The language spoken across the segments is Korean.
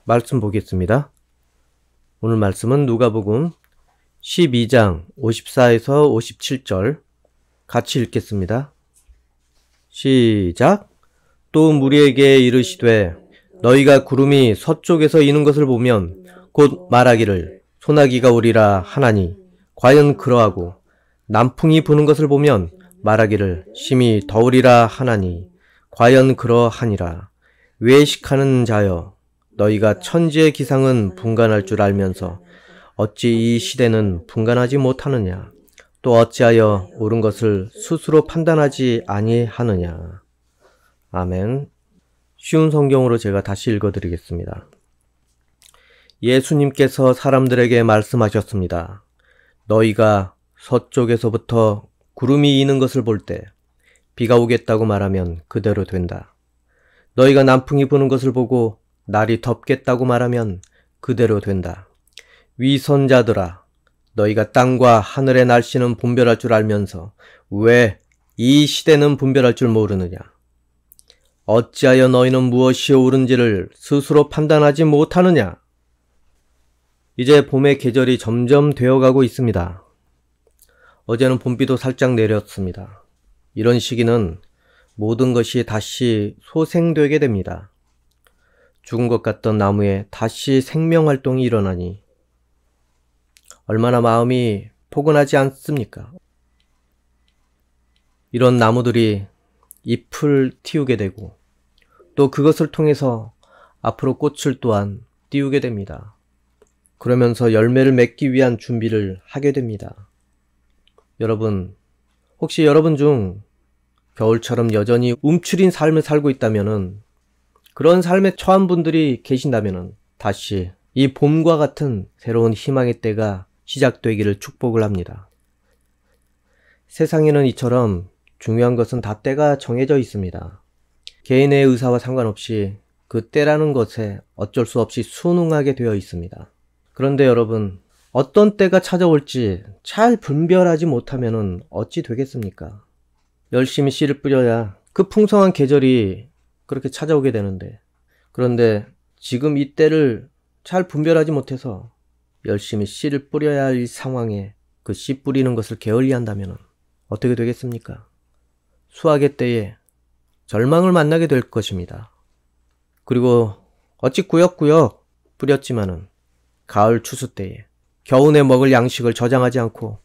말씀 보겠습니다. 오늘 말씀은 누가복음 12장 54에서 57절 같이 읽겠습니다. 시작. 또 무리에게 이르시되 너희가 구름이 서쪽에서 이는 것을 보면 곧 말하기를 소나기가 오리라 하나니 과연 그러하고 남풍이 부는 것을 보면 말하기를 심히 더우리라 하나니 과연 그러하니라. 외식하는 자여, 너희가 천지의 기상은 분간할 줄 알면서 어찌 이 시대는 분간하지 못하느냐? 또 어찌하여 옳은 것을 스스로 판단하지 아니하느냐? 아멘. 쉬운 성경으로 제가 다시 읽어드리겠습니다. 예수님께서 사람들에게 말씀하셨습니다. 너희가 서쪽에서부터 구름이 이는 것을 볼 때 비가 오겠다고 말하면 그대로 된다. 너희가 남풍이 부는 것을 보고 날이 덥겠다고 말하면 그대로 된다. 위선자들아, 너희가 땅과 하늘의 날씨는 분별할 줄 알면서 왜 이 시대는 분별할 줄 모르느냐? 어찌하여 너희는 무엇이 옳은지를 스스로 판단하지 못하느냐? 이제 봄의 계절이 점점 되어가고 있습니다. 어제는 봄비도 살짝 내렸습니다. 이런 시기는 모든 것이 다시 소생되게 됩니다. 죽은 것 같던 나무에 다시 생명활동이 일어나니 얼마나 마음이 포근하지 않습니까? 이런 나무들이 잎을 틔우게 되고 또 그것을 통해서 앞으로 꽃을 또한 띄우게 됩니다. 그러면서 열매를 맺기 위한 준비를 하게 됩니다. 여러분, 혹시 여러분 중 겨울처럼 여전히 움츠린 삶을 살고 있다면은, 그런 삶에 처한 분들이 계신다면은 다시 이 봄과 같은 새로운 희망의 때가 시작되기를 축복을 합니다. 세상에는 이처럼 중요한 것은 다 때가 정해져 있습니다. 개인의 의사와 상관없이 그 때라는 것에 어쩔 수 없이 순응하게 되어 있습니다. 그런데 여러분, 어떤 때가 찾아올지 잘 분별하지 못하면 어찌 되겠습니까? 열심히 씨를 뿌려야 그 풍성한 계절이 그렇게 찾아오게 되는데, 그런데 지금 이 때를 잘 분별하지 못해서 열심히 씨를 뿌려야 할 이 상황에 그 씨 뿌리는 것을 게을리한다면 어떻게 되겠습니까? 수확의 때에 절망을 만나게 될 것입니다. 그리고 어찌 꾸역꾸역 뿌렸지만은 가을 추수 때에 겨우내 먹을 양식을 저장하지 않고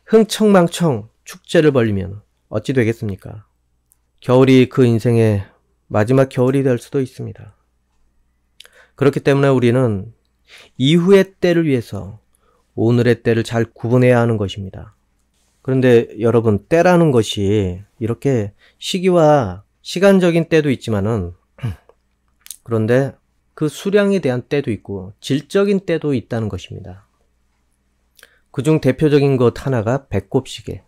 흥청망청 축제를 벌리면 어찌 되겠습니까? 겨울이 그 인생의 마지막 겨울이 될 수도 있습니다. 그렇기 때문에 우리는 이후의 때를 위해서 오늘의 때를 잘 구분해야 하는 것입니다. 그런데 여러분, 때라는 것이 이렇게 시기와 시간적인 때도 있지만은, 그런데 그 수량에 대한 때도 있고 질적인 때도 있다는 것입니다. 그중 대표적인 것 하나가 배꼽시계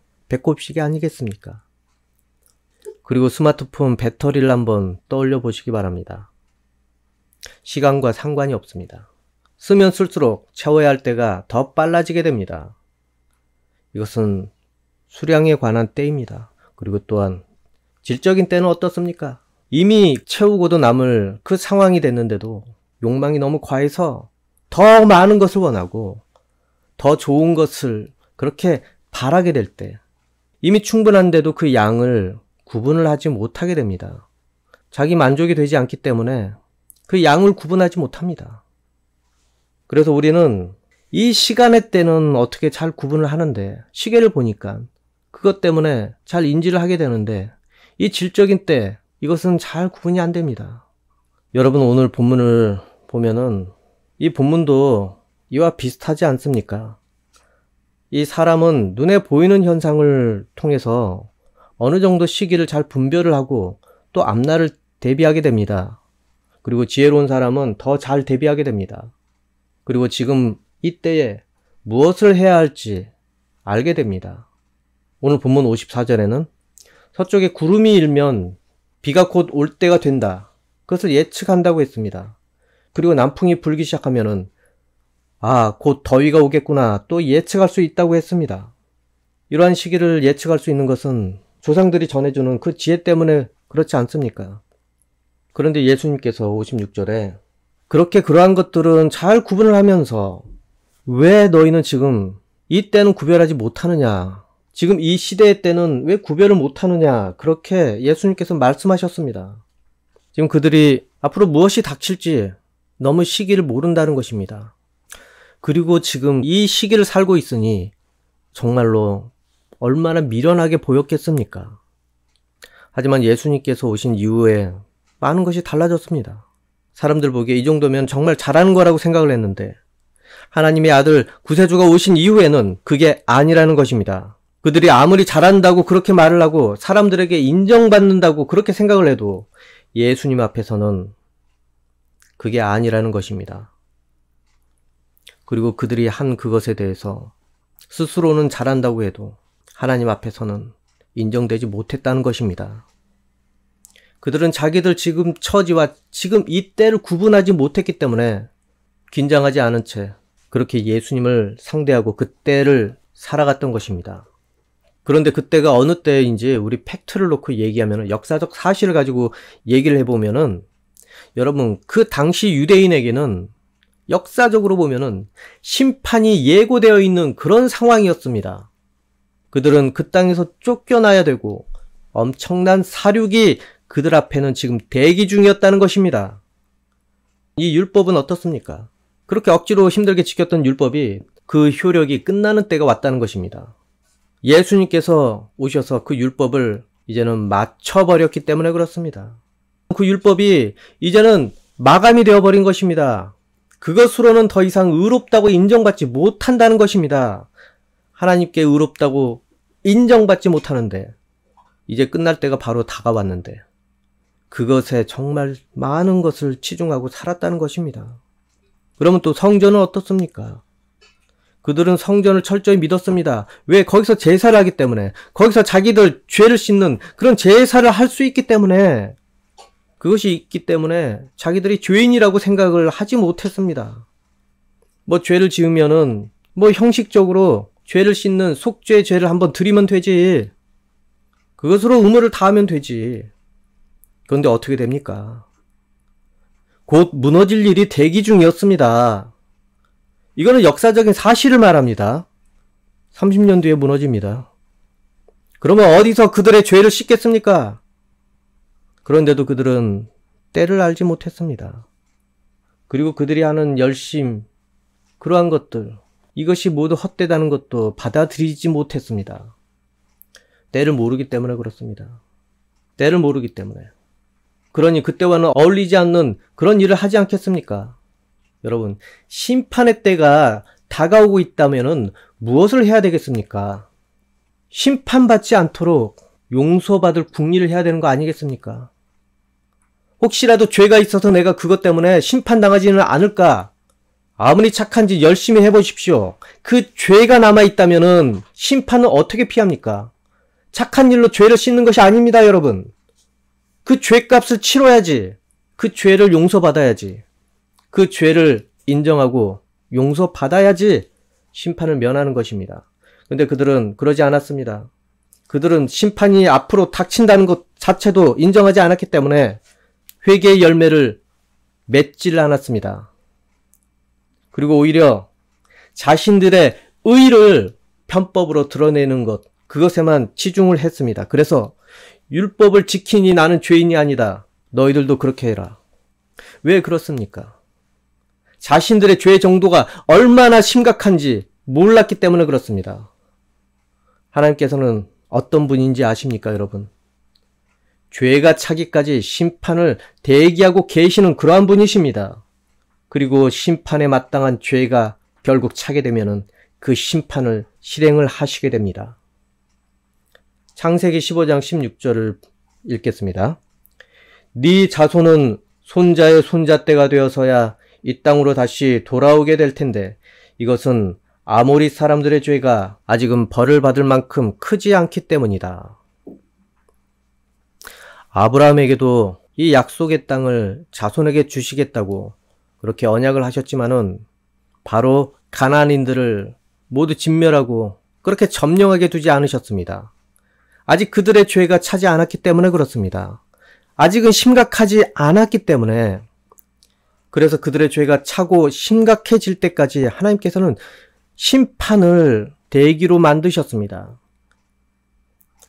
아니겠습니까? 그리고 스마트폰 배터리를 한번 떠올려 보시기 바랍니다. 시간과 상관이 없습니다. 쓰면 쓸수록 채워야 할 때가 더 빨라지게 됩니다. 이것은 수량에 관한 때입니다. 그리고 또한 질적인 때는 어떻습니까? 이미 채우고도 남을 그 상황이 됐는데도 욕망이 너무 과해서 더 많은 것을 원하고 더 좋은 것을 그렇게 바라게 될 때, 이미 충분한데도 그 양을 구분을 하지 못하게 됩니다. 자기 만족이 되지 않기 때문에 그 양을 구분하지 못합니다. 그래서 우리는 이 시간의 때는 어떻게 잘 구분을 하는데, 시계를 보니까 그것 때문에 잘 인지를 하게 되는데, 이 질적인 때, 이것은 잘 구분이 안 됩니다. 여러분, 오늘 본문을 보면은 이 본문도 이와 비슷하지 않습니까? 이 사람은 눈에 보이는 현상을 통해서 어느 정도 시기를 잘 분별을 하고 또 앞날을 대비하게 됩니다. 그리고 지혜로운 사람은 더 잘 대비하게 됩니다. 그리고 지금 이때에 무엇을 해야 할지 알게 됩니다. 오늘 본문 54절에는 서쪽에 구름이 일면 비가 곧 올 때가 된다, 그것을 예측한다고 했습니다. 그리고 남풍이 불기 시작하면은 곧 더위가 오겠구나 또 예측할 수 있다고 했습니다. 이러한 시기를 예측할 수 있는 것은 조상들이 전해주는 그 지혜 때문에 그렇지 않습니까? 그런데 예수님께서 56절에 그렇게 그러한 것들은 잘 구분을 하면서 왜 너희는 지금 이 때는 구별하지 못하느냐, 지금 이 시대의 때는 왜 구별을 못하느냐, 그렇게 예수님께서 말씀하셨습니다. 지금 그들이 앞으로 무엇이 닥칠지 너무 시기를 모른다는 것입니다. 그리고 지금 이 시기를 살고 있으니 정말로 얼마나 미련하게 보였겠습니까? 하지만 예수님께서 오신 이후에 많은 것이 달라졌습니다. 사람들 보기에 이 정도면 정말 잘하는 거라고 생각을 했는데 하나님의 아들 구세주가 오신 이후에는 그게 아니라는 것입니다. 그들이 아무리 잘한다고 그렇게 말을 하고 사람들에게 인정받는다고 그렇게 생각을 해도 예수님 앞에서는 그게 아니라는 것입니다. 그리고 그들이 한 그것에 대해서 스스로는 잘한다고 해도 하나님 앞에서는 인정되지 못했다는 것입니다. 그들은 자기들 지금 처지와 지금 이 때를 구분하지 못했기 때문에 긴장하지 않은 채 그렇게 예수님을 상대하고 그 때를 살아갔던 것입니다. 그런데 그때가 어느 때인지 우리 팩트를 놓고 얘기하면, 역사적 사실을 가지고 얘기를 해보면은, 여러분 그 당시 유대인에게는 역사적으로 보면은 심판이 예고되어 있는 그런 상황이었습니다. 그들은 그 땅에서 쫓겨나야 되고 엄청난 사륙이 그들 앞에는 지금 대기 중이었다는 것입니다. 이 율법은 어떻습니까? 그렇게 억지로 힘들게 지켰던 율법이 그 효력이 끝나는 때가 왔다는 것입니다. 예수님께서 오셔서 그 율법을 이제는 맞춰버렸기 때문에 그렇습니다. 그 율법이 이제는 마감이 되어버린 것입니다. 그것으로는 더 이상 의롭다고 인정받지 못한다는 것입니다. 하나님께 의롭다고 인정받지 못하는데 이제 끝날 때가 바로 다가왔는데 그것에 정말 많은 것을 치중하고 살았다는 것입니다. 그러면 또 성전은 어떻습니까? 그들은 성전을 철저히 믿었습니다. 왜? 거기서 제사를 하기 때문에, 거기서 자기들 죄를 씻는 그런 제사를 할 수 있기 때문에, 그것이 있기 때문에 자기들이 죄인이라고 생각을 하지 못했습니다. 뭐 죄를 지으면은 뭐 형식적으로 죄를 씻는 속죄 죄를 한번 드리면 되지, 그것으로 의무를 다하면 되지. 그런데 어떻게 됩니까? 곧 무너질 일이 대기 중이었습니다. 이거는 역사적인 사실을 말합니다. 30년 뒤에 무너집니다. 그러면 어디서 그들의 죄를 씻겠습니까? 그런데도 그들은 때를 알지 못했습니다. 그리고 그들이 하는 열심, 그러한 것들, 이것이 모두 헛되다는 것도 받아들이지 못했습니다. 때를 모르기 때문에 그렇습니다. 때를 모르기 때문에. 그러니 그때와는 어울리지 않는 그런 일을 하지 않겠습니까? 여러분, 심판의 때가 다가오고 있다면은 무엇을 해야 되겠습니까? 심판받지 않도록 용서받을 국리를 해야 되는 거 아니겠습니까? 혹시라도 죄가 있어서 내가 그것 때문에 심판당하지는 않을까? 아무리 착한지 열심히 해보십시오. 그 죄가 남아있다면은 심판은 어떻게 피합니까? 착한 일로 죄를 씻는 것이 아닙니다, 여러분. 그 죄값을 치러야지. 그 죄를 용서받아야지. 그 죄를 인정하고 용서받아야지 심판을 면하는 것입니다. 근데 그들은 그러지 않았습니다. 그들은 심판이 앞으로 닥친다는 것 자체도 인정하지 않았기 때문에 회개의 열매를 맺지를 않았습니다. 그리고 오히려 자신들의 의를 편법으로 드러내는 것, 그것에만 치중을 했습니다. 그래서 율법을 지키니 나는 죄인이 아니다. 너희들도 그렇게 해라. 왜 그렇습니까? 자신들의 죄 정도가 얼마나 심각한지 몰랐기 때문에 그렇습니다. 하나님께서는 어떤 분인지 아십니까, 여러분? 죄가 차기까지 심판을 대기하고 계시는 그러한 분이십니다. 그리고 심판에 마땅한 죄가 결국 차게 되면은 그 심판을 실행을 하시게 됩니다. 창세기 15장 16절을 읽겠습니다. 네 자손은 손자의 손자 때가 되어서야 이 땅으로 다시 돌아오게 될 텐데 이것은 아모리 사람들의 죄가 아직은 벌을 받을 만큼 크지 않기 때문이다. 아브라함에게도 이 약속의 땅을 자손에게 주시겠다고 그렇게 언약을 하셨지만은 바로 가나안인들을 모두 진멸하고 그렇게 점령하게 두지 않으셨습니다. 아직 그들의 죄가 차지 않았기 때문에 그렇습니다. 아직은 심각하지 않았기 때문에 그래서 그들의 죄가 차고 심각해질 때까지 하나님께서는 심판을 대기로 만드셨습니다.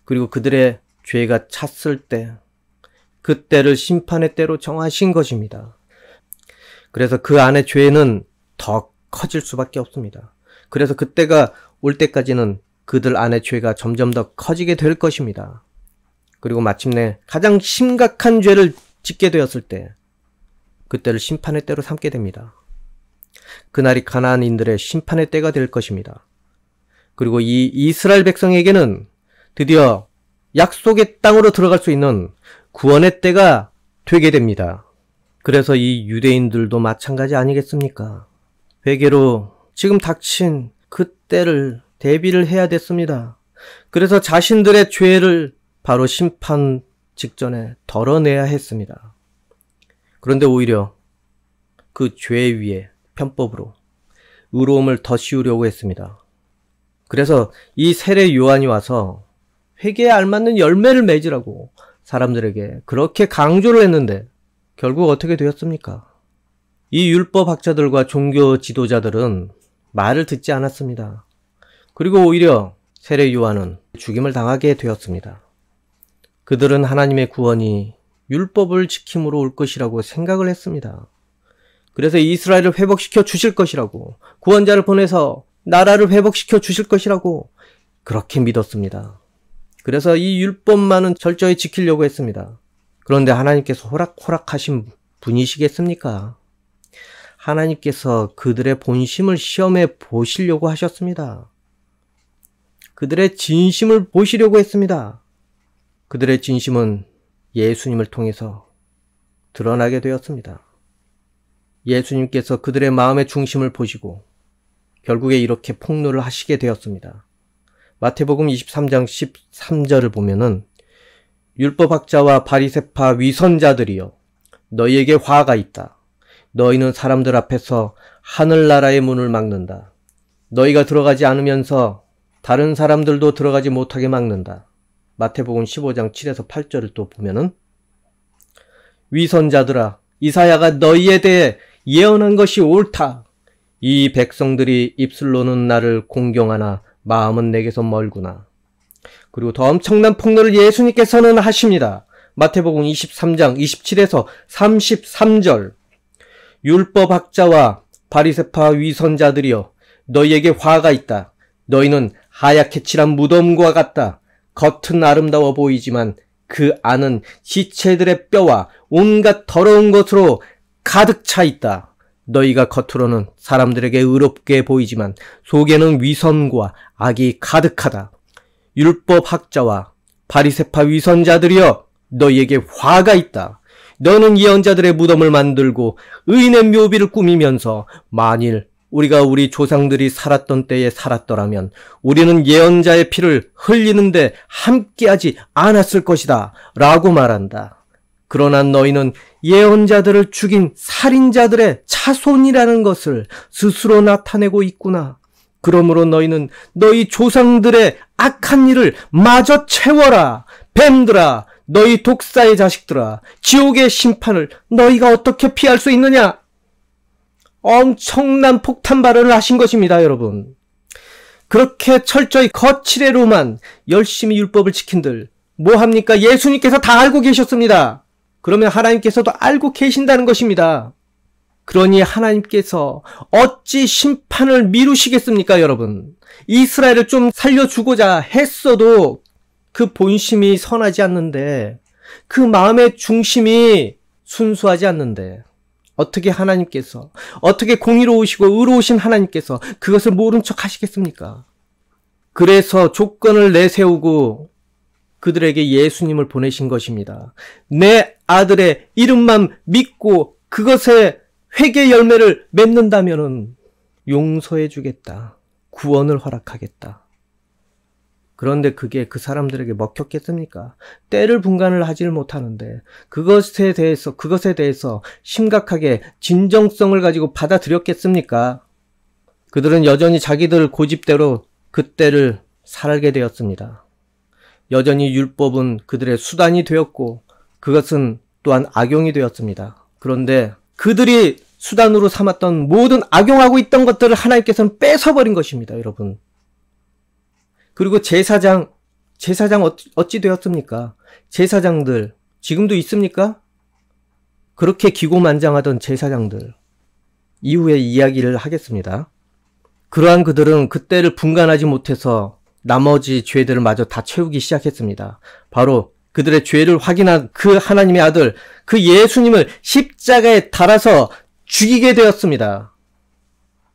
그리고 그들의 죄가 찼을 때 그때를 심판의 때로 정하신 것입니다. 그래서 그 안에 죄는 더 커질 수밖에 없습니다. 그래서 그때가 올 때까지는 그들 안에 죄가 점점 더 커지게 될 것입니다. 그리고 마침내 가장 심각한 죄를 짓게 되었을 때 그때를 심판의 때로 삼게 됩니다. 그날이 가나안인들의 심판의 때가 될 것입니다. 그리고 이 이스라엘 백성에게는 드디어 약속의 땅으로 들어갈 수 있는 구원의 때가 되게 됩니다. 그래서 이 유대인들도 마찬가지 아니겠습니까? 회개로 지금 닥친 그 때를 대비를 해야 됐습니다. 그래서 자신들의 죄를 바로 심판 직전에 덜어내야 했습니다. 그런데 오히려 그 죄 위에 편법으로 의로움을 더 씌우려고 했습니다. 그래서 이 세례 요한이 와서 회개에 알맞는 열매를 맺으라고 사람들에게 그렇게 강조를 했는데 결국 어떻게 되었습니까? 이 율법학자들과 종교 지도자들은 말을 듣지 않았습니다. 그리고 오히려 세례 요한은 죽임을 당하게 되었습니다. 그들은 하나님의 구원이 율법을 지킴으로 올 것이라고 생각을 했습니다. 그래서 이스라엘을 회복시켜 주실 것이라고, 구원자를 보내서 나라를 회복시켜 주실 것이라고 그렇게 믿었습니다. 그래서 이 율법만은 철저히 지키려고 했습니다. 그런데 하나님께서 호락호락하신 분이시겠습니까? 하나님께서 그들의 본심을 시험해 보시려고 하셨습니다. 그들의 진심을 보시려고 했습니다. 그들의 진심은 예수님을 통해서 드러나게 되었습니다. 예수님께서 그들의 마음의 중심을 보시고 결국에 이렇게 폭로를 하시게 되었습니다. 마태복음 23장 13절을 보면은 율법학자와 바리새파 위선자들이여 너희에게 화가 있다. 너희는 사람들 앞에서 하늘나라의 문을 막는다. 너희가 들어가지 않으면서 다른 사람들도 들어가지 못하게 막는다. 마태복음 15장 7에서 8절을 또 보면은 위선자들아 이사야가 너희에 대해 예언한 것이 옳다. 이 백성들이 입술로는 나를 공경하나 마음은 내게서 멀구나. 그리고 더 엄청난 폭로를 예수님께서는 하십니다. 마태복음 23장 27에서 33절 율법학자와 바리새파 위선자들이여 너희에게 화가 있다. 너희는 하얗게 칠한 무덤과 같다. 겉은 아름다워 보이지만 그 안은 시체들의 뼈와 온갖 더러운 것으로 가득 차 있다. 너희가 겉으로는 사람들에게 의롭게 보이지만 속에는 위선과 악이 가득하다. 율법학자와 바리새파 위선자들이여 너희에게 화가 있다. 너는 예언자들의 무덤을 만들고 의인의 묘비를 꾸미면서 만일 우리가 우리 조상들이 살았던 때에 살았더라면 우리는 예언자의 피를 흘리는데 함께하지 않았을 것이다 라고 말한다. 그러나 너희는 예언자들을 죽인 살인자들의 자손이라는 것을 스스로 나타내고 있구나. 그러므로 너희는 너희 조상들의 악한 일을 마저 채워라. 뱀들아, 너희 독사의 자식들아, 지옥의 심판을 너희가 어떻게 피할 수 있느냐? 엄청난 폭탄 발언을 하신 것입니다, 여러분. 그렇게 철저히 거칠애로만 열심히 율법을 지킨들 뭐합니까? 예수님께서 다 알고 계셨습니다. 그러면 하나님께서도 알고 계신다는 것입니다. 그러니 하나님께서 어찌 심판을 미루시겠습니까, 여러분? 이스라엘을 좀 살려주고자 했어도 그 본심이 선하지 않는데, 그 마음의 중심이 순수하지 않는데, 어떻게 하나님께서, 어떻게 공의로우시고 의로우신 하나님께서 그것을 모른 척 하시겠습니까? 그래서 조건을 내세우고 그들에게 예수님을 보내신 것입니다. 내 아들의 이름만 믿고 그것에 회개 열매를 맺는다면은 용서해 주겠다. 구원을 허락하겠다. 그런데 그게 그 사람들에게 먹혔겠습니까? 때를 분간을 하지를 못하는데 그것에 대해서 심각하게 진정성을 가지고 받아들였겠습니까? 그들은 여전히 자기들 고집대로 그 때를 살게 되었습니다. 여전히 율법은 그들의 수단이 되었고 그것은 또한 악용이 되었습니다. 그런데 그들이 수단으로 삼았던 모든 악용하고 있던 것들을 하나님께서는 뺏어버린 것입니다, 여러분. 그리고 제사장 어찌 되었습니까? 제사장들 지금도 있습니까? 그렇게 기고만장하던 제사장들 이후에 이야기를 하겠습니다. 그러한 그들은 그때를 분간하지 못해서 나머지 죄들을 마저 다 채우기 시작했습니다. 바로 그들의 죄를 확인한 그 하나님의 아들, 그 예수님을 십자가에 달아서 죽이게 되었습니다.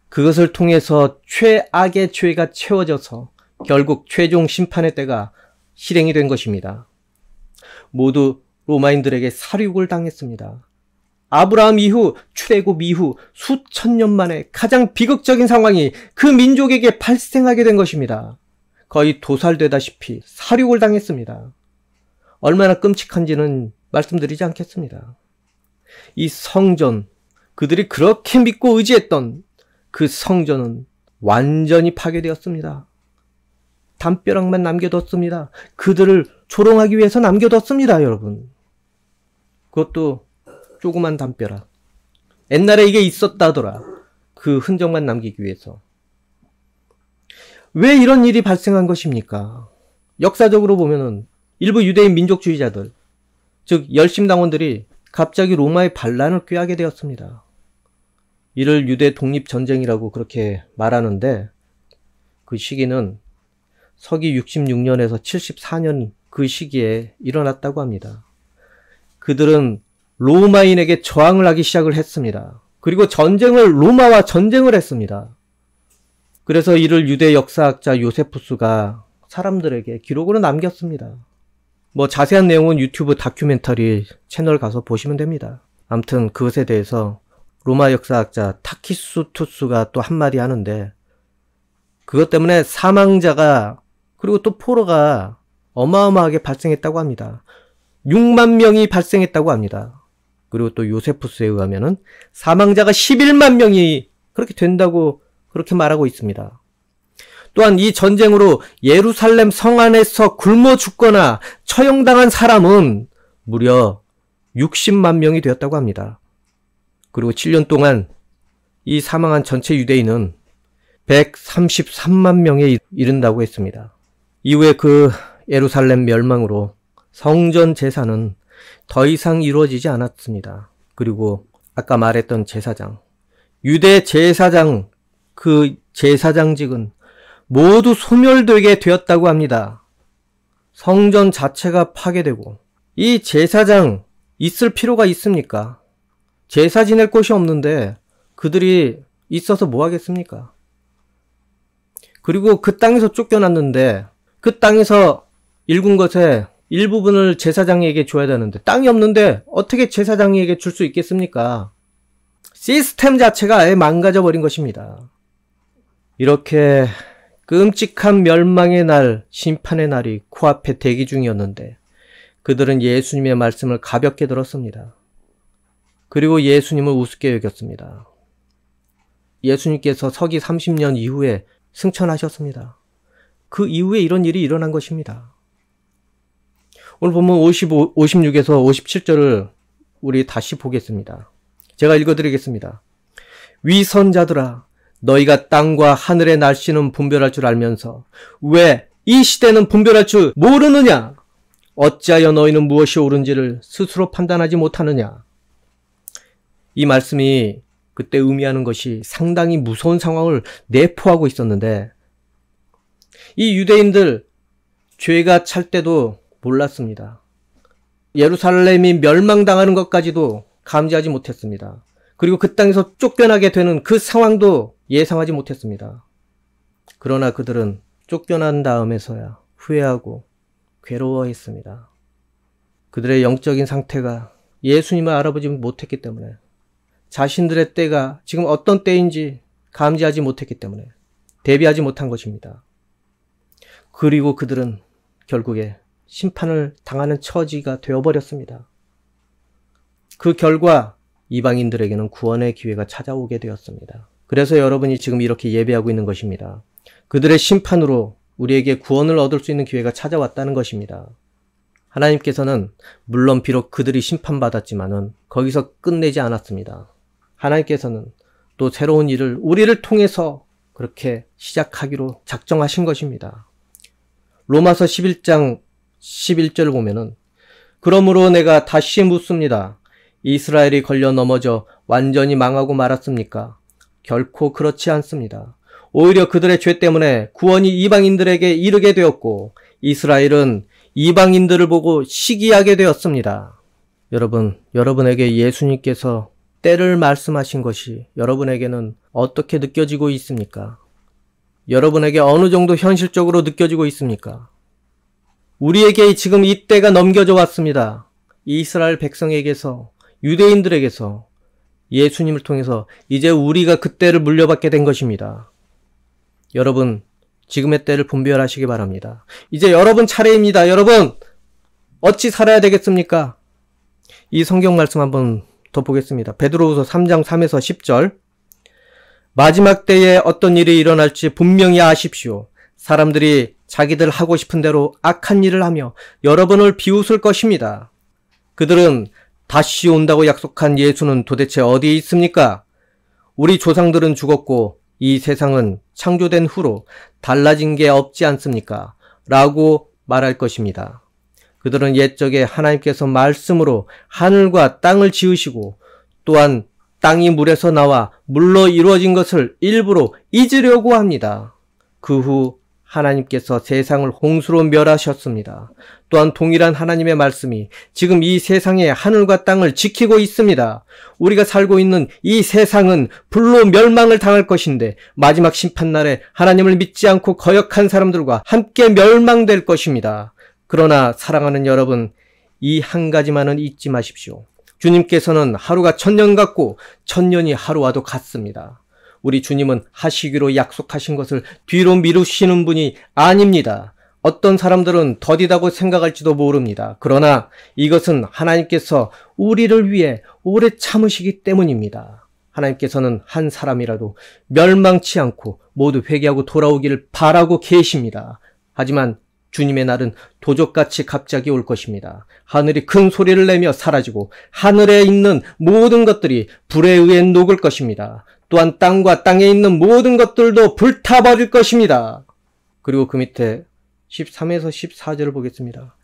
그것을 통해서 최악의 죄가 채워져서 결국 최종 심판의 때가 실행이 된 것입니다. 모두 로마인들에게 살육을 당했습니다. 아브라함 이후, 출애굽 이후 수천 년 만에 가장 비극적인 상황이 그 민족에게 발생하게 된 것입니다. 거의 도살되다시피 살육을 당했습니다. 얼마나 끔찍한지는 말씀드리지 않겠습니다. 이 성전, 그들이 그렇게 믿고 의지했던 그 성전은 완전히 파괴되었습니다. 담벼락만 남겨뒀습니다. 그들을 조롱하기 위해서 남겨뒀습니다, 여러분. 그것도 조그만 담벼락. 옛날에 이게 있었다더라. 그 흔적만 남기기 위해서. 왜 이런 일이 발생한 것입니까? 역사적으로 보면은 일부 유대인 민족주의자들, 즉 열심당원들이 갑자기 로마의 반란을 꾀하게 되었습니다. 이를 유대 독립전쟁이라고 그렇게 말하는데 그 시기는 서기 66년에서 74년 그 시기에 일어났다고 합니다. 그들은 로마인에게 저항을 하기 시작을 했습니다. 그리고 로마와 전쟁을 했습니다. 그래서 이를 유대 역사학자 요세푸스가 사람들에게 기록으로 남겼습니다. 자세한 내용은 유튜브 다큐멘터리 채널 가서 보시면 됩니다. 아무튼 그것에 대해서 로마 역사학자 타키수투스가 또 한마디 하는데 그것 때문에 사망자가 그리고 또 포로가 어마어마하게 발생했다고 합니다. 6만 명이 발생했다고 합니다. 그리고 또 요세푸스에 의하면은 사망자가 11만 명이 그렇게 된다고 그렇게 말하고 있습니다. 또한 이 전쟁으로 예루살렘 성 안에서 굶어 죽거나 처형당한 사람은 무려 60만 명이 되었다고 합니다. 그리고 7년 동안 이 사망한 전체 유대인은 133만 명에 이른다고 했습니다. 이후에 그 예루살렘 멸망으로 성전 제사는 더 이상 이루어지지 않았습니다. 그리고 아까 말했던 제사장, 유대 제사장, 그 제사장직은 모두 소멸되게 되었다고 합니다. 성전 자체가 파괴되고 이 제사장 있을 필요가 있습니까? 제사 지낼 곳이 없는데 그들이 있어서 뭐 하겠습니까? 그리고 그 땅에서 쫓겨났는데 그 땅에서 일군 것의 일부분을 제사장에게 줘야 되는데 땅이 없는데 어떻게 제사장에게 줄 수 있겠습니까? 시스템 자체가 아예 망가져 버린 것입니다. 이렇게 끔찍한 멸망의 날, 심판의 날이 코앞에 대기 중이었는데 그들은 예수님의 말씀을 가볍게 들었습니다. 그리고 예수님을 우습게 여겼습니다. 예수님께서 서기 30년 이후에 승천하셨습니다. 그 이후에 이런 일이 일어난 것입니다. 오늘 보면 56에서 57절을 우리 다시 보겠습니다. 제가 읽어드리겠습니다. 위선자들아, 너희가 땅과 하늘의 날씨는 분별할 줄 알면서 왜 이 시대는 분별할 줄 모르느냐? 어찌하여 너희는 무엇이 옳은지를 스스로 판단하지 못하느냐? 이 말씀이 그때 의미하는 것이 상당히 무서운 상황을 내포하고 있었는데 이 유대인들 죄가 찰 때도 몰랐습니다. 예루살렘이 멸망당하는 것까지도 감지하지 못했습니다. 그리고 그 땅에서 쫓겨나게 되는 그 상황도 예상하지 못했습니다. 그러나 그들은 쫓겨난 다음에서야 후회하고 괴로워했습니다. 그들의 영적인 상태가 예수님을 알아보지 못했기 때문에 자신들의 때가 지금 어떤 때인지 감지하지 못했기 때문에 대비하지 못한 것입니다. 그리고 그들은 결국에 심판을 당하는 처지가 되어버렸습니다. 그 결과 이방인들에게는 구원의 기회가 찾아오게 되었습니다. 그래서 여러분이 지금 이렇게 예배하고 있는 것입니다. 그들의 심판으로 우리에게 구원을 얻을 수 있는 기회가 찾아왔다는 것입니다. 하나님께서는 물론 비록 그들이 심판받았지만은 거기서 끝내지 않았습니다. 하나님께서는 또 새로운 일을 우리를 통해서 그렇게 시작하기로 작정하신 것입니다. 로마서 11장 11절을 보면은 그러므로 내가 다시 묻습니다. 이스라엘이 걸려 넘어져 완전히 망하고 말았습니까? 결코 그렇지 않습니다. 오히려 그들의 죄 때문에 구원이 이방인들에게 이르게 되었고 이스라엘은 이방인들을 보고 시기하게 되었습니다. 여러분, 여러분에게 예수님께서 때를 말씀하신 것이 여러분에게는 어떻게 느껴지고 있습니까? 여러분에게 어느 정도 현실적으로 느껴지고 있습니까? 우리에게 지금 이 때가 넘겨져 왔습니다. 이스라엘 백성에게서, 유대인들에게서 예수님을 통해서 이제 우리가 그 때를 물려받게 된 것입니다. 여러분, 지금의 때를 분별하시기 바랍니다. 이제 여러분 차례입니다. 여러분, 어찌 살아야 되겠습니까? 이 성경 말씀 한번 더 보겠습니다. 베드로후서 3장 3에서 10절. 마지막 때에 어떤 일이 일어날지 분명히 아십시오. 사람들이 자기들 하고 싶은 대로 악한 일을 하며 여러분을 비웃을 것입니다. 그들은 다시 온다고 약속한 예수는 도대체 어디에 있습니까? 우리 조상들은 죽었고 이 세상은 창조된 후로 달라진 게 없지 않습니까? 라고 말할 것입니다. 그들은 옛적에 하나님께서 말씀으로 하늘과 땅을 지으시고 또한 땅이 물에서 나와 물로 이루어진 것을 일부러 잊으려고 합니다. 그 후 하나님께서 세상을 홍수로 멸하셨습니다. 또한 동일한 하나님의 말씀이 지금 이 세상의 하늘과 땅을 지키고 있습니다. 우리가 살고 있는 이 세상은 불로 멸망을 당할 것인데 마지막 심판날에 하나님을 믿지 않고 거역한 사람들과 함께 멸망될 것입니다. 그러나 사랑하는 여러분, 이 한 가지만은 잊지 마십시오. 주님께서는 하루가 천년 같고 천년이 하루와도 같습니다. 우리 주님은 하시기로 약속하신 것을 뒤로 미루시는 분이 아닙니다. 어떤 사람들은 더디다고 생각할지도 모릅니다. 그러나 이것은 하나님께서 우리를 위해 오래 참으시기 때문입니다. 하나님께서는 한 사람이라도 멸망치 않고 모두 회개하고 돌아오기를 바라고 계십니다. 하지만 주님의 날은 도적같이 갑자기 올 것입니다. 하늘이 큰 소리를 내며 사라지고 하늘에 있는 모든 것들이 불에 의해 녹을 것입니다. 또한 땅과 땅에 있는 모든 것들도 불타버릴 것입니다. 그리고 그 밑에 13에서 14절을 보겠습니다.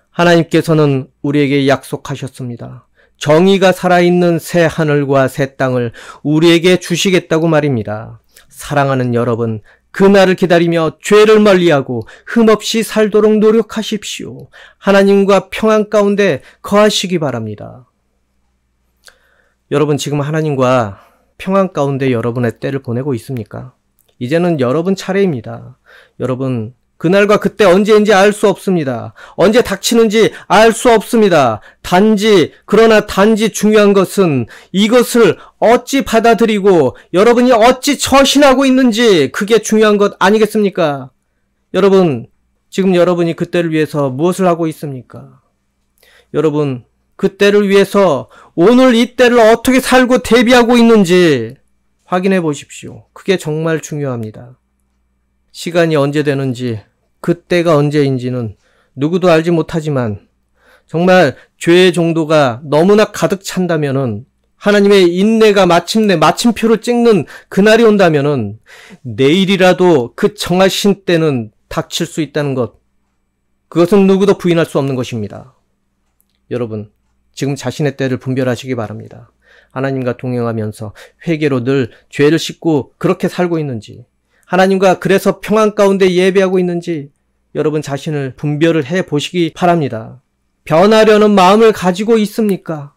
하나님께서는 우리에게 약속하셨습니다. 정의가 살아있는 새 하늘과 새 땅을 우리에게 주시겠다고 말입니다. 사랑하는 여러분, 그날을 기다리며 죄를 멀리하고 흠없이 살도록 노력하십시오. 하나님과 평안 가운데 거하시기 바랍니다. 여러분, 지금 하나님과 평안 가운데 여러분의 때를 보내고 있습니까? 이제는 여러분 차례입니다. 여러분, 그날과 그때 언제인지 알 수 없습니다. 언제 닥치는지 알 수 없습니다. 그러나 단지 중요한 것은 이것을 어찌 받아들이고 여러분이 어찌 처신하고 있는지, 그게 중요한 것 아니겠습니까? 여러분, 지금 여러분이 그때를 위해서 무엇을 하고 있습니까? 여러분, 그때를 위해서 오늘 이 때를 어떻게 살고 대비하고 있는지 확인해 보십시오. 그게 정말 중요합니다. 시간이 언제 되는지, 그때가 언제인지는 누구도 알지 못하지만 정말 죄의 정도가 너무나 가득 찬다면은, 하나님의 인내가 마침내 마침표를 찍는 그날이 온다면은 내일이라도 그 정하신 때는 닥칠 수 있다는 것, 그것은 누구도 부인할 수 없는 것입니다. 여러분, 지금 자신의 때를 분별하시기 바랍니다. 하나님과 동행하면서 회개로 늘 죄를 씻고 그렇게 살고 있는지, 하나님과 그래서 평안 가운데 예배하고 있는지 여러분 자신을 분별을 해보시기 바랍니다. 변하려는 마음을 가지고 있습니까?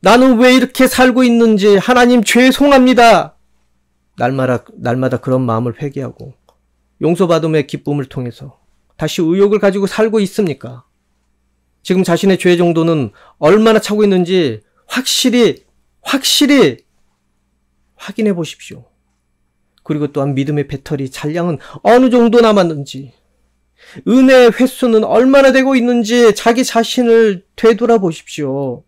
나는 왜 이렇게 살고 있는지 하나님 죄송합니다. 날마다 그런 마음을 회개하고 용서받음의 기쁨을 통해서 다시 의욕을 가지고 살고 있습니까? 지금 자신의 죄 정도는 얼마나 차고 있는지 확실히 확인해 보십시오. 그리고 또한 믿음의 배터리 잔량은 어느 정도 남았는지, 은혜의 횟수는 얼마나 되고 있는지 자기 자신을 되돌아 보십시오.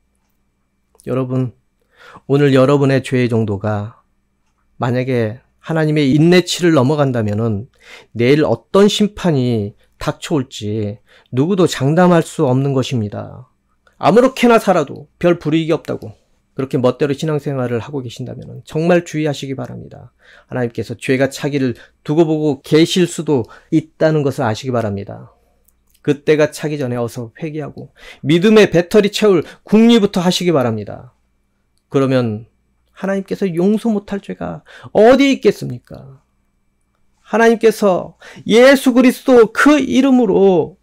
여러분, 오늘 여러분의 죄의 정도가 만약에 하나님의 인내치를 넘어간다면은 내일 어떤 심판이 닥쳐올지 누구도 장담할 수 없는 것입니다. 아무렇게나 살아도 별 불이익이 없다고, 그렇게 멋대로 신앙생활을 하고 계신다면 정말 주의하시기 바랍니다. 하나님께서 죄가 차기를 두고 보고 계실 수도 있다는 것을 아시기 바랍니다. 그때가 차기 전에 어서 회개하고 믿음의 배터리 채울 궁리부터 하시기 바랍니다. 그러면 하나님께서 용서 못할 죄가 어디 있겠습니까? 하나님께서 예수 그리스도 그 이름으로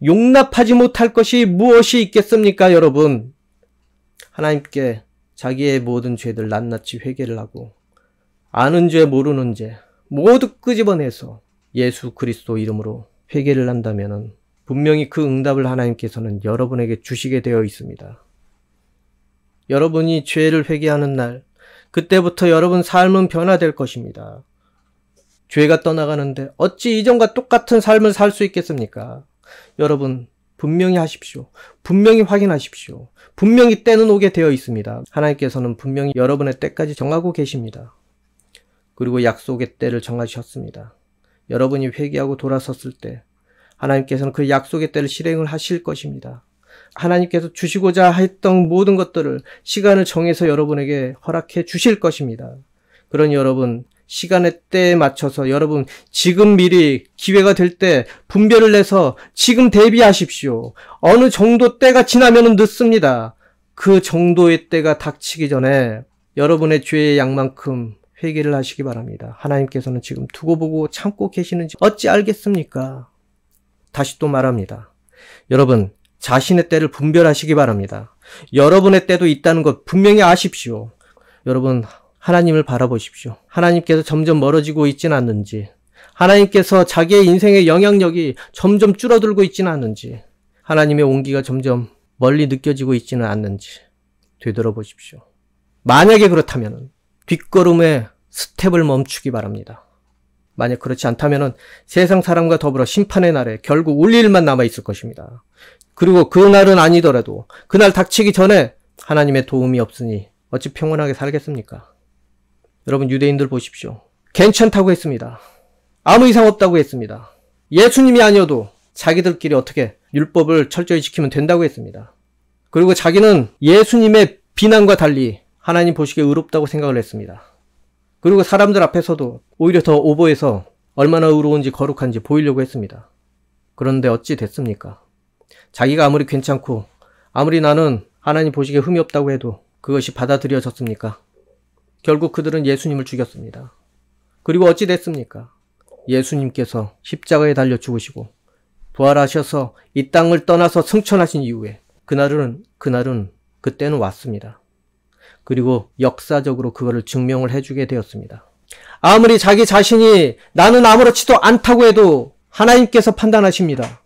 용납하지 못할 것이 무엇이 있겠습니까, 여러분? 하나님께 자기의 모든 죄들 낱낱이 회개를 하고 아는 죄 모르는 죄 모두 끄집어내서 예수 그리스도 이름으로 회개를 한다면 분명히 그 응답을 하나님께서는 여러분에게 주시게 되어 있습니다. 여러분이 죄를 회개하는 날, 그때부터 여러분 삶은 변화될 것입니다. 죄가 떠나가는데 어찌 이전과 똑같은 삶을 살 수 있겠습니까? 여러분 분명히 하십시오. 분명히 확인하십시오. 분명히 때는 오게 되어 있습니다. 하나님께서는 분명히 여러분의 때까지 정하고 계십니다. 그리고 약속의 때를 정하셨습니다. 여러분이 회개하고 돌아섰을 때 하나님께서는 그 약속의 때를 실행을 하실 것입니다. 하나님께서 주시고자 했던 모든 것들을 시간을 정해서 여러분에게 허락해 주실 것입니다. 그러니 여러분 시간의 때에 맞춰서 여러분 지금 미리 기회가 될 때 분별을 내서 지금 대비하십시오. 어느 정도 때가 지나면 늦습니다. 그 정도의 때가 닥치기 전에 여러분의 죄의 양만큼 회개를 하시기 바랍니다. 하나님께서는 지금 두고 보고 참고 계시는지 어찌 알겠습니까? 다시 또 말합니다. 여러분 자신의 때를 분별하시기 바랍니다. 여러분의 때도 있다는 것 분명히 아십시오. 여러분 하나님을 바라보십시오. 하나님께서 점점 멀어지고 있지는 않는지, 하나님께서 자기의 인생의 영향력이 점점 줄어들고 있지는 않는지, 하나님의 온기가 점점 멀리 느껴지고 있지는 않는지 되돌아보십시오. 만약에 그렇다면 뒷걸음에 스텝을 멈추기 바랍니다. 만약 그렇지 않다면 세상 사람과 더불어 심판의 날에 결국 울 일만 남아있을 것입니다. 그리고 그날은 아니더라도 그날 닥치기 전에 하나님의 도움이 없으니 어찌 평온하게 살겠습니까? 여러분 유대인들 보십시오. 괜찮다고 했습니다. 아무 이상 없다고 했습니다. 예수님이 아니어도 자기들끼리 어떻게 율법을 철저히 지키면 된다고 했습니다. 그리고 자기는 예수님의 비난과 달리 하나님 보시기에 의롭다고 생각을 했습니다. 그리고 사람들 앞에서도 오히려 더 오버해서 얼마나 의로운지 거룩한지 보이려고 했습니다. 그런데 어찌 됐습니까? 자기가 아무리 괜찮고 아무리 나는 하나님 보시기에 흠이 없다고 해도 그것이 받아들여졌습니까? 결국 그들은 예수님을 죽였습니다. 그리고 어찌 됐습니까? 예수님께서 십자가에 달려 죽으시고 부활하셔서 이 땅을 떠나서 승천하신 이후에 그때는 왔습니다. 그리고 역사적으로 그거를 증명을 해주게 되었습니다. 아무리 자기 자신이 나는 아무렇지도 않다고 해도 하나님께서 판단하십니다.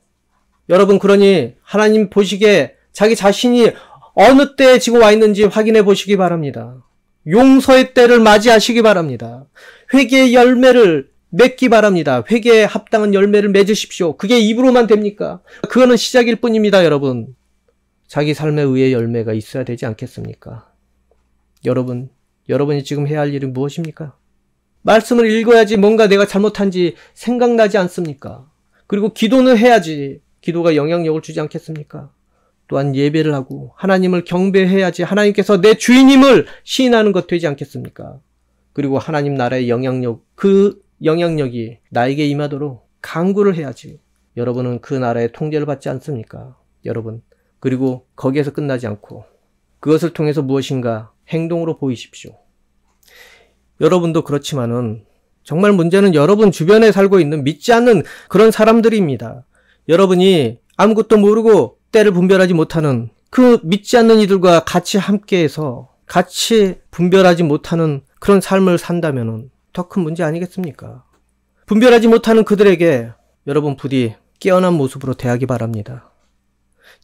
여러분 그러니 하나님 보시기에 자기 자신이 어느 때에 지금 와 있는지 확인해 보시기 바랍니다. 용서의 때를 맞이하시기 바랍니다. 회개의 열매를 맺기 바랍니다. 회개에 합당한 열매를 맺으십시오. 그게 입으로만 됩니까? 그거는 시작일 뿐입니다, 여러분. 자기 삶에 의해 열매가 있어야 되지 않겠습니까? 여러분이 지금 해야 할 일은 무엇입니까? 말씀을 읽어야지 뭔가 내가 잘못한지 생각나지 않습니까? 그리고 기도는 해야지 기도가 영향력을 주지 않겠습니까? 또한 예배를 하고 하나님을 경배해야지 하나님께서 내 주인임을 시인하는 것 되지 않겠습니까? 그리고 하나님 나라의 영향력, 그 영향력이 나에게 임하도록 간구를 해야지 여러분은 그 나라의 통제를 받지 않습니까? 여러분, 그리고 거기에서 끝나지 않고 그것을 통해서 무엇인가 행동으로 보이십시오. 여러분도 그렇지만은 정말 문제는 여러분 주변에 살고 있는 믿지 않는 그런 사람들입니다. 여러분이 아무것도 모르고 때를 분별하지 못하는 그 믿지 않는 이들과 같이 함께해서 같이 분별하지 못하는 그런 삶을 산다면 더 큰 문제 아니겠습니까? 분별하지 못하는 그들에게 여러분 부디 깨어난 모습으로 대하기 바랍니다.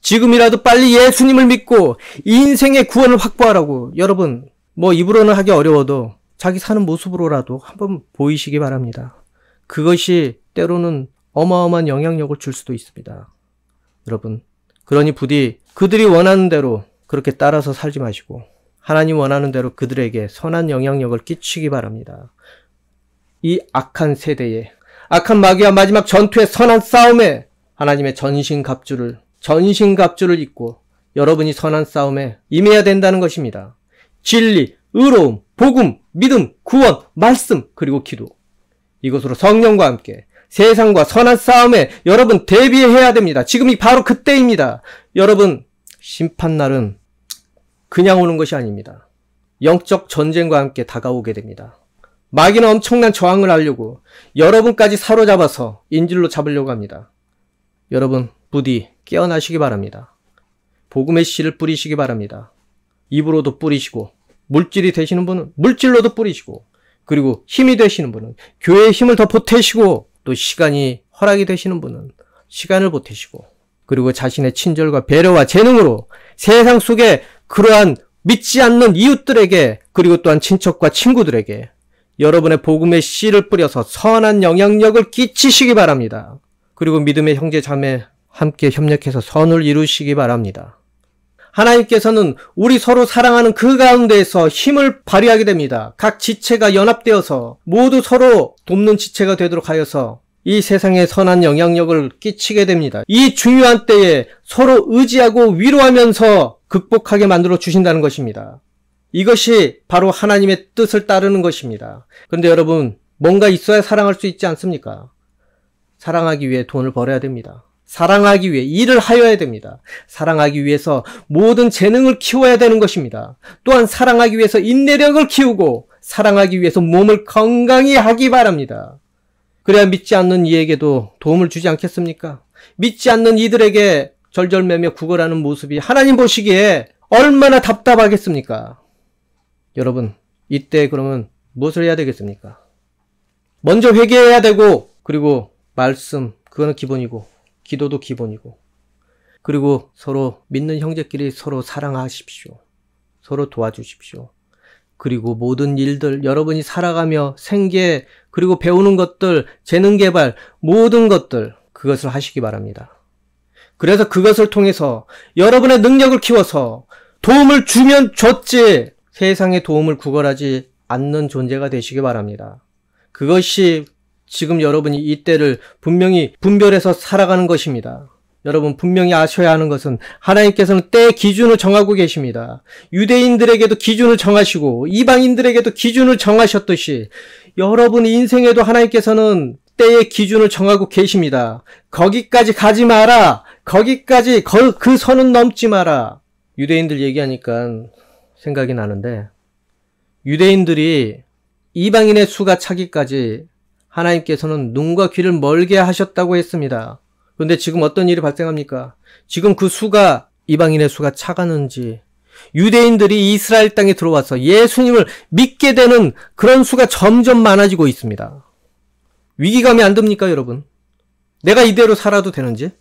지금이라도 빨리 예수님을 믿고 인생의 구원을 확보하라고 여러분 입으로는 하기 어려워도 자기 사는 모습으로라도 한번 보이시기 바랍니다. 그것이 때로는 어마어마한 영향력을 줄 수도 있습니다. 여러분 그러니 부디 그들이 원하는 대로 그렇게 따라서 살지 마시고 하나님 원하는 대로 그들에게 선한 영향력을 끼치기 바랍니다. 이 악한 세대에 악한 마귀와 마지막 전투의 선한 싸움에 하나님의 전신갑주를 입고 여러분이 선한 싸움에 임해야 된다는 것입니다. 진리, 의로움, 복음, 믿음, 구원, 말씀, 그리고 기도. 이것으로 성령과 함께 세상과 선한 싸움에 여러분 대비해야 됩니다. 지금이 바로 그때입니다. 여러분, 심판날은 그냥 오는 것이 아닙니다. 영적 전쟁과 함께 다가오게 됩니다. 마귀는 엄청난 저항을 하려고 여러분까지 사로잡아서 인질로 잡으려고 합니다. 여러분, 부디 깨어나시기 바랍니다. 복음의 씨를 뿌리시기 바랍니다. 입으로도 뿌리시고, 물질이 되시는 분은 물질로도 뿌리시고, 그리고 힘이 되시는 분은 교회의 힘을 더 보태시고, 또 시간이 허락이 되시는 분은 시간을 보태시고, 그리고 자신의 친절과 배려와 재능으로 세상 속에 그러한 믿지 않는 이웃들에게, 그리고 또한 친척과 친구들에게 여러분의 복음의 씨를 뿌려서 선한 영향력을 끼치시기 바랍니다. 그리고 믿음의 형제 자매 함께 협력해서 선을 이루시기 바랍니다. 하나님께서는 우리 서로 사랑하는 그 가운데에서 힘을 발휘하게 됩니다. 각 지체가 연합되어서 모두 서로 돕는 지체가 되도록 하여서 이 세상에 선한 영향력을 끼치게 됩니다. 이 중요한 때에 서로 의지하고 위로하면서 극복하게 만들어 주신다는 것입니다. 이것이 바로 하나님의 뜻을 따르는 것입니다. 그런데 여러분, 뭔가 있어야 사랑할 수 있지 않습니까? 사랑하기 위해 돈을 벌어야 됩니다. 사랑하기 위해 일을 하여야 됩니다. 사랑하기 위해서 모든 재능을 키워야 되는 것입니다. 또한 사랑하기 위해서 인내력을 키우고, 사랑하기 위해서 몸을 건강히 하기 바랍니다. 그래야 믿지 않는 이에게도 도움을 주지 않겠습니까? 믿지 않는 이들에게 절절매며 구걸하는 모습이 하나님 보시기에 얼마나 답답하겠습니까? 여러분, 이때 그러면 무엇을 해야 되겠습니까? 먼저 회개해야 되고, 그리고 말씀, 그거는 기본이고, 기도도 기본이고, 그리고 서로 믿는 형제끼리 서로 사랑하십시오. 서로 도와주십시오. 그리고 모든 일들, 여러분이 살아가며 생계, 그리고 배우는 것들, 재능 개발, 모든 것들, 그것을 하시기 바랍니다. 그래서 그것을 통해서 여러분의 능력을 키워서 도움을 주면 줬지, 세상에 도움을 구걸하지 않는 존재가 되시기 바랍니다. 그것이 지금 여러분이 이때를 분명히 분별해서 살아가는 것입니다. 여러분, 분명히 아셔야 하는 것은 하나님께서는 때의 기준을 정하고 계십니다. 유대인들에게도 기준을 정하시고 이방인들에게도 기준을 정하셨듯이 여러분 인생에도 하나님께서는 때의 기준을 정하고 계십니다. 거기까지 가지 마라. 거기까지 그 선은 넘지 마라. 유대인들 얘기하니까 생각이 나는데, 유대인들이 이방인의 수가 차기까지 하나님께서는 눈과 귀를 멀게 하셨다고 했습니다. 그런데 지금 어떤 일이 발생합니까? 지금 그 수가, 이방인의 수가 차가는지, 유대인들이 이스라엘 땅에 들어와서 예수님을 믿게 되는 그런 수가 점점 많아지고 있습니다. 위기감이 안 듭니까, 여러분? 내가 이대로 살아도 되는지?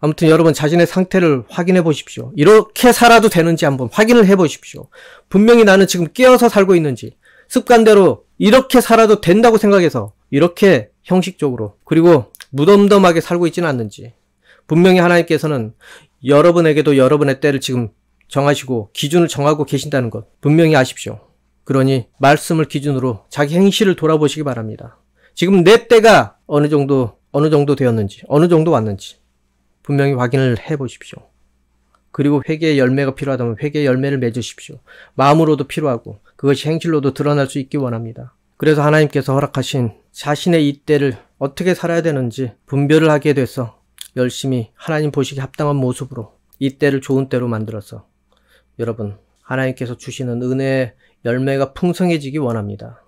아무튼 여러분 자신의 상태를 확인해 보십시오. 이렇게 살아도 되는지 한번 확인을 해 보십시오. 분명히 나는 지금 깨어서 살고 있는지, 습관대로 이렇게 살아도 된다고 생각해서 이렇게 형식적으로, 그리고 무덤덤하게 살고 있지는 않는지, 분명히 하나님께서는 여러분에게도 여러분의 때를 지금 정하시고 기준을 정하고 계신다는 것 분명히 아십시오. 그러니 말씀을 기준으로 자기 행실을 돌아보시기 바랍니다. 지금 내 때가 어느 정도 되었는지, 어느 정도 왔는지 분명히 확인을 해보십시오. 그리고 회개의 열매가 필요하다면 회개의 열매를 맺으십시오. 마음으로도 필요하고 그것이 행실로도 드러날 수 있기 원합니다. 그래서 하나님께서 허락하신 자신의 이 때를 어떻게 살아야 되는지 분별을 하게 돼서 열심히 하나님 보시기 합당한 모습으로 이 때를 좋은 때로 만들어서 여러분 하나님께서 주시는 은혜의 열매가 풍성해지기 원합니다.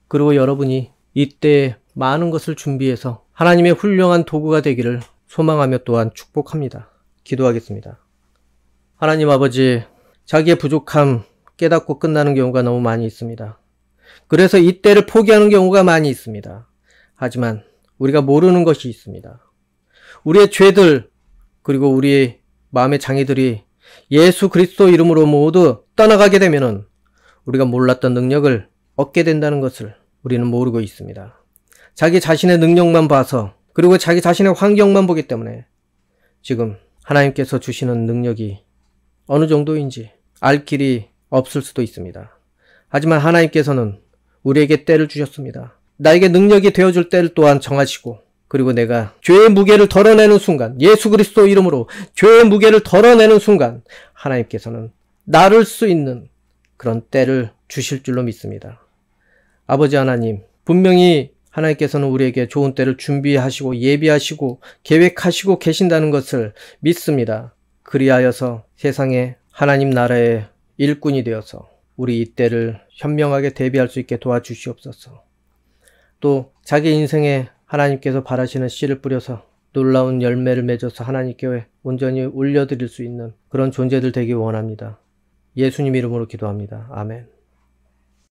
그리고 여러분이 이때에 많은 것을 준비해서 하나님의 훌륭한 도구가 되기를 소망하며 또한 축복합니다. 기도하겠습니다. 하나님 아버지, 자기의 부족함 깨닫고 끝나는 경우가 너무 많이 있습니다. 그래서 이 때를 포기하는 경우가 많이 있습니다. 하지만 우리가 모르는 것이 있습니다. 우리의 죄들, 그리고 우리의 마음의 장애들이 예수 그리스도 이름으로 모두 떠나가게 되면은 우리가 몰랐던 능력을 얻게 된다는 것을 우리는 모르고 있습니다. 자기 자신의 능력만 봐서, 그리고 자기 자신의 환경만 보기 때문에 지금 하나님께서 주시는 능력이 어느 정도인지 알 길이 없을 수도 있습니다. 하지만 하나님께서는 우리에게 때를 주셨습니다. 나에게 능력이 되어줄 때를 또한 정하시고, 그리고 내가 죄의 무게를 덜어내는 순간, 예수 그리스도 이름으로 죄의 무게를 덜어내는 순간 하나님께서는 나를 수 있는 그런 때를 주실 줄로 믿습니다. 아버지 하나님, 분명히 하나님께서는 우리에게 좋은 때를 준비하시고 예비하시고 계획하시고 계신다는 것을 믿습니다. 그리하여서 세상에 하나님 나라의 일꾼이 되어서 우리 이 때를 현명하게 대비할 수 있게 도와주시옵소서. 또 자기 인생에 하나님께서 바라시는 씨를 뿌려서 놀라운 열매를 맺어서 하나님께 온전히 올려드릴 수 있는 그런 존재들 되기 원합니다. 예수님 이름으로 기도합니다. 아멘.